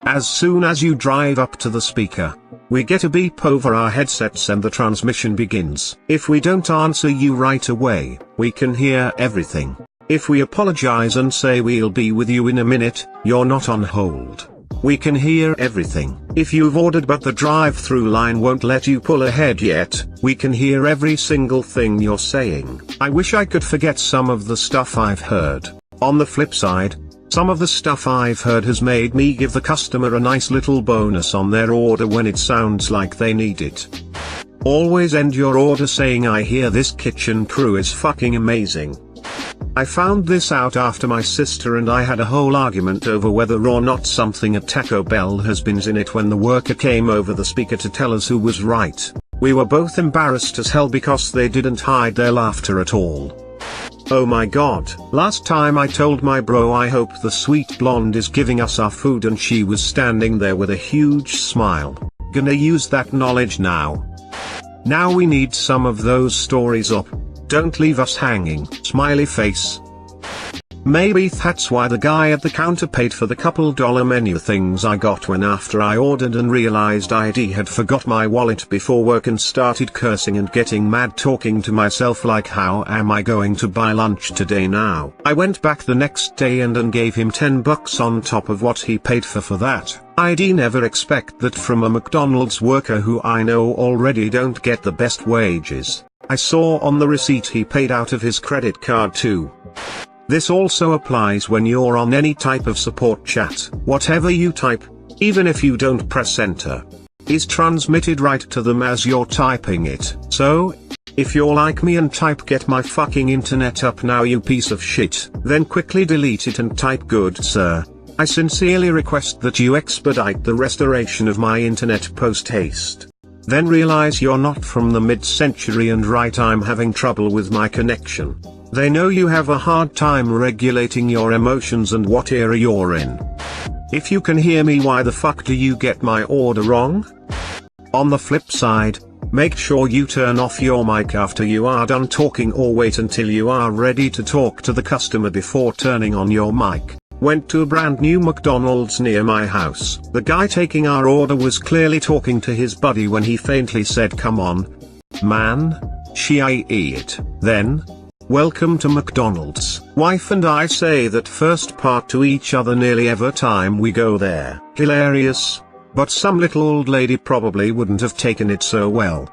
As soon as you drive up to the speaker, we get a beep over our headsets and the transmission begins. If we don't answer you right away, we can hear everything. If we apologize and say we'll be with you in a minute, you're not on hold. We can hear everything. If you've ordered but the drive-thru line won't let you pull ahead yet, we can hear every single thing you're saying. I wish I could forget some of the stuff I've heard. On the flip side, some of the stuff I've heard has made me give the customer a nice little bonus on their order when it sounds like they need it. Always end your order saying I hear this kitchen crew is fucking amazing. I found this out after my sister and I had a whole argument over whether or not something at Taco Bell has bins in it when the worker came over the speaker to tell us who was right. We were both embarrassed as hell because they didn't hide their laughter at all. Oh my god. Last time I told my bro I hope the sweet blonde is giving us our food and she was standing there with a huge smile. Gonna use that knowledge now. Now we need some of those stories up. Don't leave us hanging. Smiley face. Maybe that's why the guy at the counter paid for the couple dollar menu things I got when after I ordered and realized ID had forgot my wallet before work and started cursing and getting mad talking to myself like how am I going to buy lunch today now. I went back the next day and gave him $10 on top of what he paid for that. I'd never expect that from a McDonald's worker who I know already don't get the best wages. I saw on the receipt he paid out of his credit card too. This also applies when you're on any type of support chat. Whatever you type, even if you don't press enter, is transmitted right to them as you're typing it. So, if you're like me and type get my fucking internet up now you piece of shit, then quickly delete it and type good sir. I sincerely request that you expedite the restoration of my internet post haste. Then realize you're not from the mid-century and write I'm having trouble with my connection. They know you have a hard time regulating your emotions and what era you're in. If you can hear me, why the fuck do you get my order wrong? On the flip side, make sure you turn off your mic after you are done talking or wait until you are ready to talk to the customer before turning on your mic. Went to a brand new McDonald's near my house. The guy taking our order was clearly talking to his buddy when he faintly said come on, man, I eat. Then, welcome to McDonald's. Wife and I say that first part to each other nearly every time we go there. Hilarious. But some little old lady probably wouldn't have taken it so well.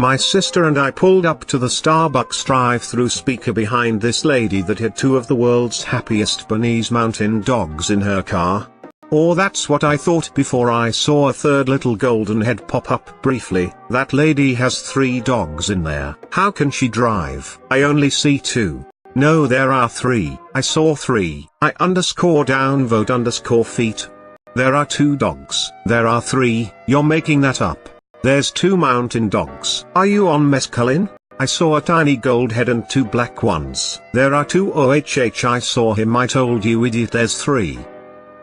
My sister and I pulled up to the Starbucks drive-thru speaker behind this lady that had two of the world's happiest Bernese Mountain dogs in her car. Or that's what I thought before I saw a third little golden head pop up briefly. That lady has 3 dogs in there. How can she drive? I only see 2. No, there are 3. I saw 3. I_downvote_feet. There are 2 dogs. There are 3. You're making that up. There's 2 mountain dogs. Are you on mescaline? I saw a tiny gold head and 2 black ones. There are 2 OHH. I saw him. I told you idiot, there's 3.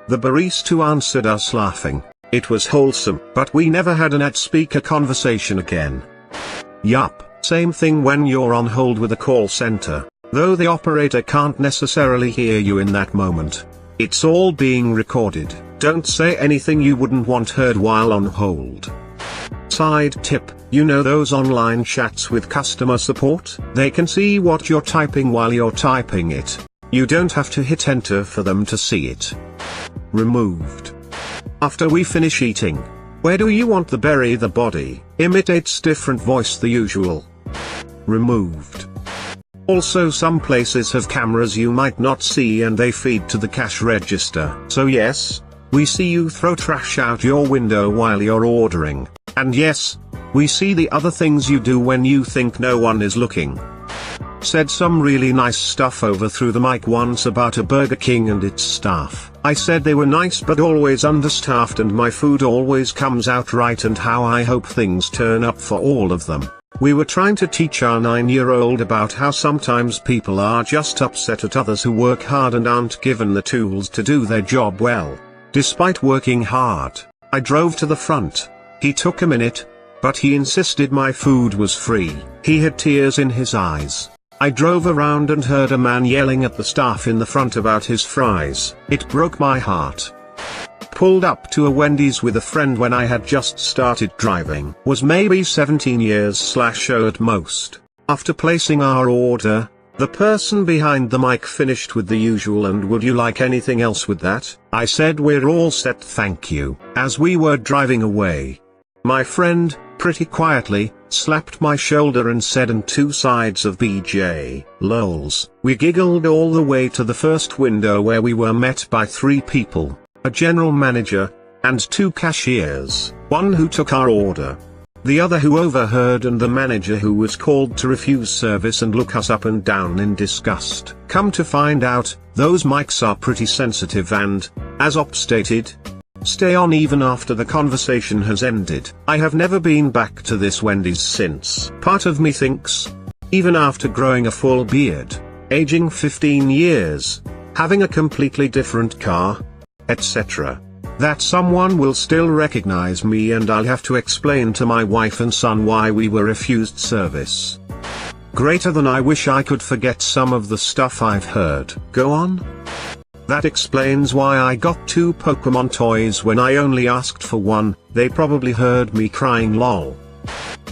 The barista answered us laughing. It was wholesome. But we never had an ad speaker conversation again. Yup, same thing when you're on hold with a call center. Though the operator can't necessarily hear you in that moment. It's all being recorded. Don't say anything you wouldn't want heard while on hold. Side tip, you know those online chats with customer support? They can see what you're typing while you're typing it. You don't have to hit enter for them to see it. Removed. After we finish eating, where do you want the bury the body? Imitates different voice the usual. Removed. Also some places have cameras you might not see and they feed to the cash register. So yes, we see you throw trash out your window while you're ordering. And yes, we see the other things you do when you think no one is looking. Said some really nice stuff over through the mic once about a Burger King and its staff. I said they were nice but always understaffed and my food always comes out right and how I hope things turn up for all of them. We were trying to teach our 9-year-old about how sometimes people are just upset at others who work hard and aren't given the tools to do their job well. Despite working hard, I drove to the front. He took a minute, but he insisted my food was free. He had tears in his eyes. I drove around and heard a man yelling at the staff in the front about his fries. It broke my heart. Pulled up to a Wendy's with a friend when I had just started driving. Was maybe 17 years/so at most. After placing our order, the person behind the mic finished with the usual "and would you like anything else with that?" I said we're all set thank you. As we were driving away, my friend, pretty quietly, slapped my shoulder and said "and two sides of BJ, lols." We giggled all the way to the first window where we were met by three people, a general manager, and two cashiers, one who took our order, the other who overheard, and the manager who was called to refuse service and look us up and down in disgust. Come to find out, those mics are pretty sensitive and, as Op stated, stay on even after the conversation has ended. I have never been back to this Wendy's since. Part of me thinks, even after growing a full beard, aging 15 years, having a completely different car, etc., that someone will still recognize me and I'll have to explain to my wife and son why we were refused service. Greater than I wish I could forget some of the stuff I've heard. Go on? That explains why I got 2 Pokemon toys when I only asked for 1, they probably heard me crying lol.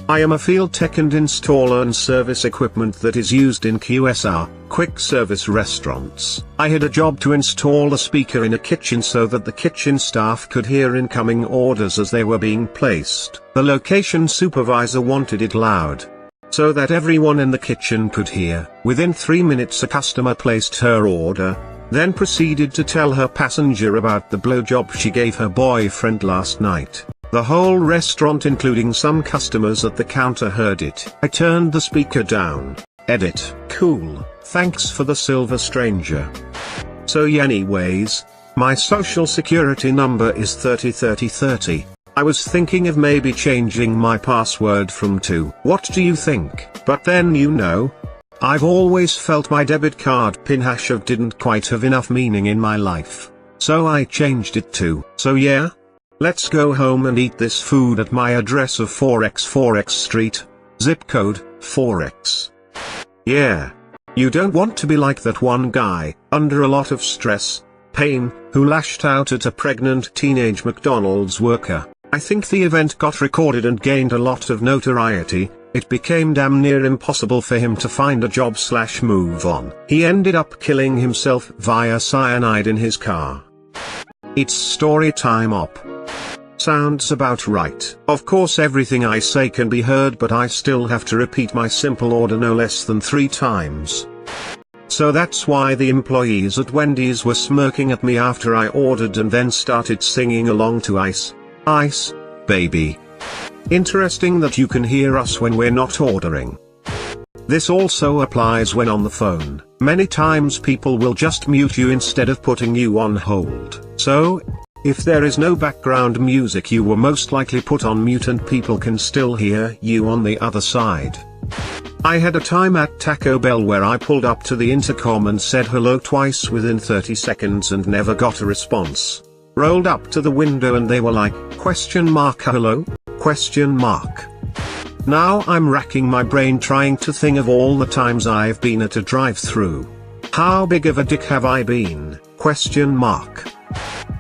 I am a field tech and installer and service equipment that is used in QSR, quick service restaurants. I had a job to install a speaker in a kitchen so that the kitchen staff could hear incoming orders as they were being placed. The location supervisor wanted it loud, so that everyone in the kitchen could hear. Within 3 minutes a customer placed her order, then proceeded to tell her passenger about the blowjob she gave her boyfriend last night. The whole restaurant including some customers at the counter heard it. I turned the speaker down. Edit. Cool, thanks for the silver stranger. So anyways, my social security number is 303030. I was thinking of maybe changing my password from to. What do you think? But then I've always felt my debit card pin hash of didn't quite have enough meaning in my life. So I changed it to. So yeah? Let's go home and eat this food at my address of 4x Street, zip code 4x. Yeah. You don't want to be like that one guy, under a lot of stress, pain, who lashed out at a pregnant teenage McDonald's worker. I think the event got recorded and gained a lot of notoriety. It became damn near impossible for him to find a job/move on. He ended up killing himself via cyanide in his car. It's story time Op. Sounds about right. Of course everything I say can be heard, but I still have to repeat my simple order no less than 3 times. So that's why the employees at Wendy's were smirking at me after I ordered and then started singing along to Ice, Ice, Baby. Interesting that you can hear us when we're not ordering. This also applies when on the phone. Many times people will just mute you instead of putting you on hold. So, if there is no background music, you were most likely put on mute and people can still hear you on the other side. I had a time at Taco Bell where I pulled up to the intercom and said hello twice within 30 seconds and never got a response. Rolled up to the window and they were like, hello? Now I'm racking my brain trying to think of all the times I've been at a drive-thru. How big of a dick have I been?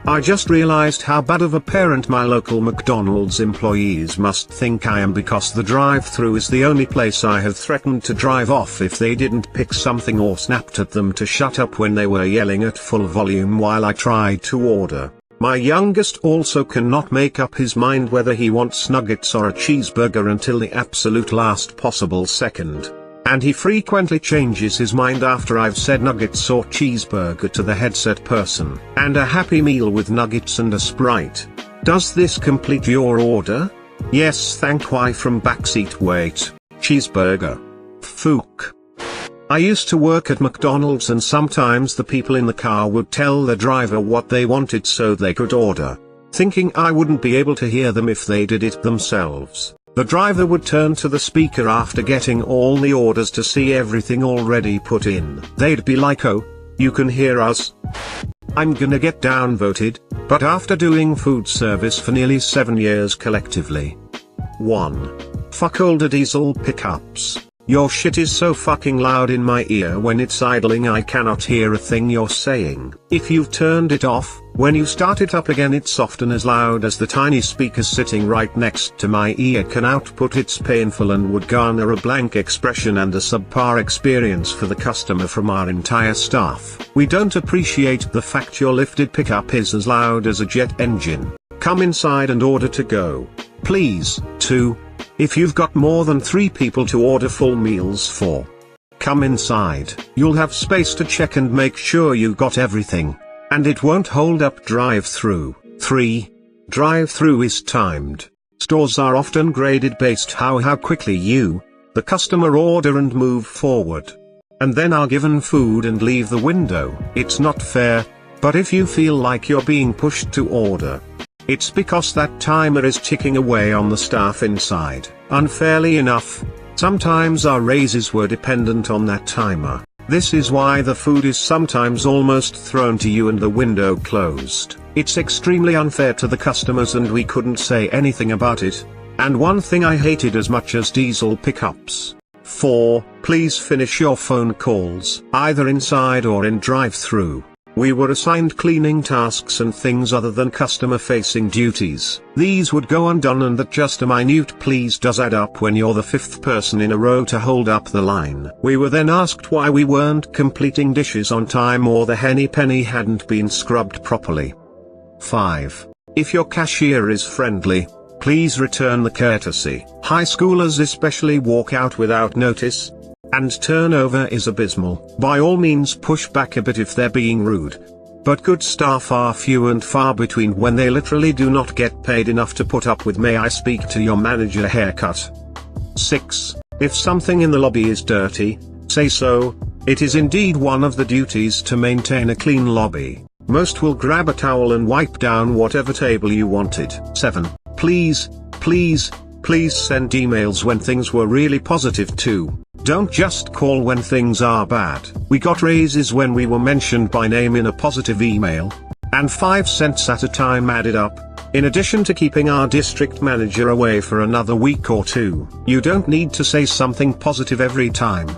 I just realized how bad of a parent my local McDonald's employees must think I am, because the drive-thru is the only place I have threatened to drive off if they didn't pick something or snapped at them to shut up when they were yelling at full volume while I tried to order. My youngest also cannot make up his mind whether he wants nuggets or a cheeseburger until the absolute last possible second. And he frequently changes his mind after I've said nuggets or cheeseburger to the headset person. And a Happy Meal with nuggets and a Sprite. Does this complete your order? Yes, thank you. From backseat. Wait. Cheeseburger. Fook. I used to work at McDonald's and sometimes the people in the car would tell the driver what they wanted so they could order, thinking I wouldn't be able to hear them if they did it themselves. The driver would turn to the speaker after getting all the orders to see everything already put in. They'd be like, "Oh, you can hear us?" I'm gonna get downvoted, but after doing food service for nearly 7 years collectively. 1. Fuck older diesel pickups. Your shit is so fucking loud in my ear when it's idling I cannot hear a thing you're saying. If you've turned it off, When you start it up again it's often as loud as the tiny speakers sitting right next to my ear can output. It's painful and would garner a blank expression and a subpar experience for the customer from our entire staff. We don't appreciate the fact your lifted pickup is as loud as a jet engine. Come inside and order to go. Please, 2. If you've got more than 3 people to order full meals for. Come inside. You'll have space to check and make sure you got everything. And it won't hold up drive-thru. 3. Drive-thru is timed. Stores are often graded based how quickly you, the customer, order and move forward. And then are given food and leave the window. It's not fair, but if you feel like you're being pushed to order, it's because that timer is ticking away on the staff inside. Unfairly enough, sometimes our raises were dependent on that timer. This is why the food is sometimes almost thrown to you and the window closed. It's extremely unfair to the customers and we couldn't say anything about it. And one thing I hated as much as diesel pickups. 4. Please finish your phone calls, either inside or in drive-thru. We were assigned cleaning tasks and things other than customer-facing duties. These would go undone and that just a minute please does add up when you're the 5th person in a row to hold up the line. We were then asked why we weren't completing dishes on time or the henny penny hadn't been scrubbed properly. 5. If your cashier is friendly, please return the courtesy. High schoolers especially walk out without notice, and turnover is abysmal. By all means push back a bit if they're being rude. But good staff are few and far between when they literally do not get paid enough to put up with "may I speak to your manager" haircut. 6. If something in the lobby is dirty, say so. It is indeed one of the duties to maintain a clean lobby. Most will grab a towel and wipe down whatever table you wanted. 7. Please send emails when things were really positive too. Don't just call when things are bad. We got raises when we were mentioned by name in a positive email, and 5 cents at a time added up, in addition to keeping our district manager away for another week or 2. You don't need to say something positive every time.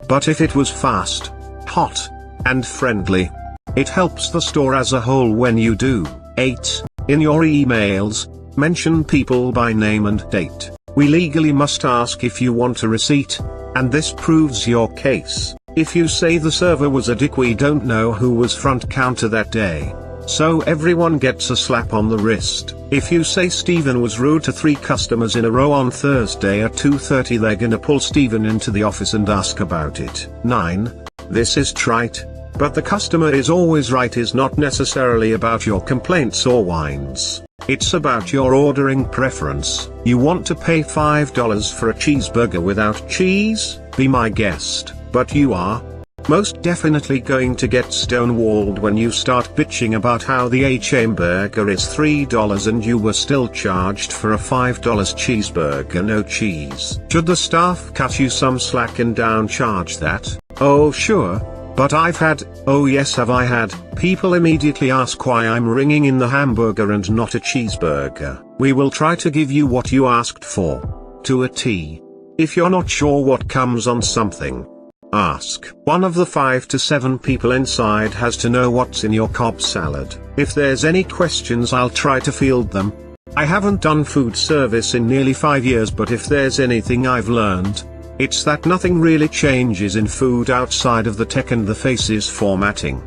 But if it was fast, hot, and friendly, it helps the store as a whole when you do. 8. In your emails, mention people by name and date. We legally must ask if you want a receipt, and this proves your case. If you say the server was a dick, we don't know who was front counter that day. So everyone gets a slap on the wrist. If you say Steven was rude to 3 customers in a row on Thursday at 2:30, they're gonna pull Steven into the office and ask about it. 9. This is trite, but the customer is always right is not necessarily about your complaints or whines. It's about your ordering preference. You want to pay $5 for a cheeseburger without cheese? Be my guest. But you are most definitely going to get stonewalled when you start bitching about how the hamburger is $3 and you were still charged for a $5 cheeseburger no cheese. Should the staff cut you some slack and downcharge that? Oh sure. But I've had, oh yes have I had, people immediately ask why I'm ringing in the hamburger and not a cheeseburger. We will try to give you what you asked for, to a T. If you're not sure what comes on something, ask. One of the 5 to 7 people inside has to know what's in your Cobb salad. If there's any questions I'll try to field them. I haven't done food service in nearly 5 years, but if there's anything I've learned, it's that nothing really changes in food outside of the tech and the faces formatting.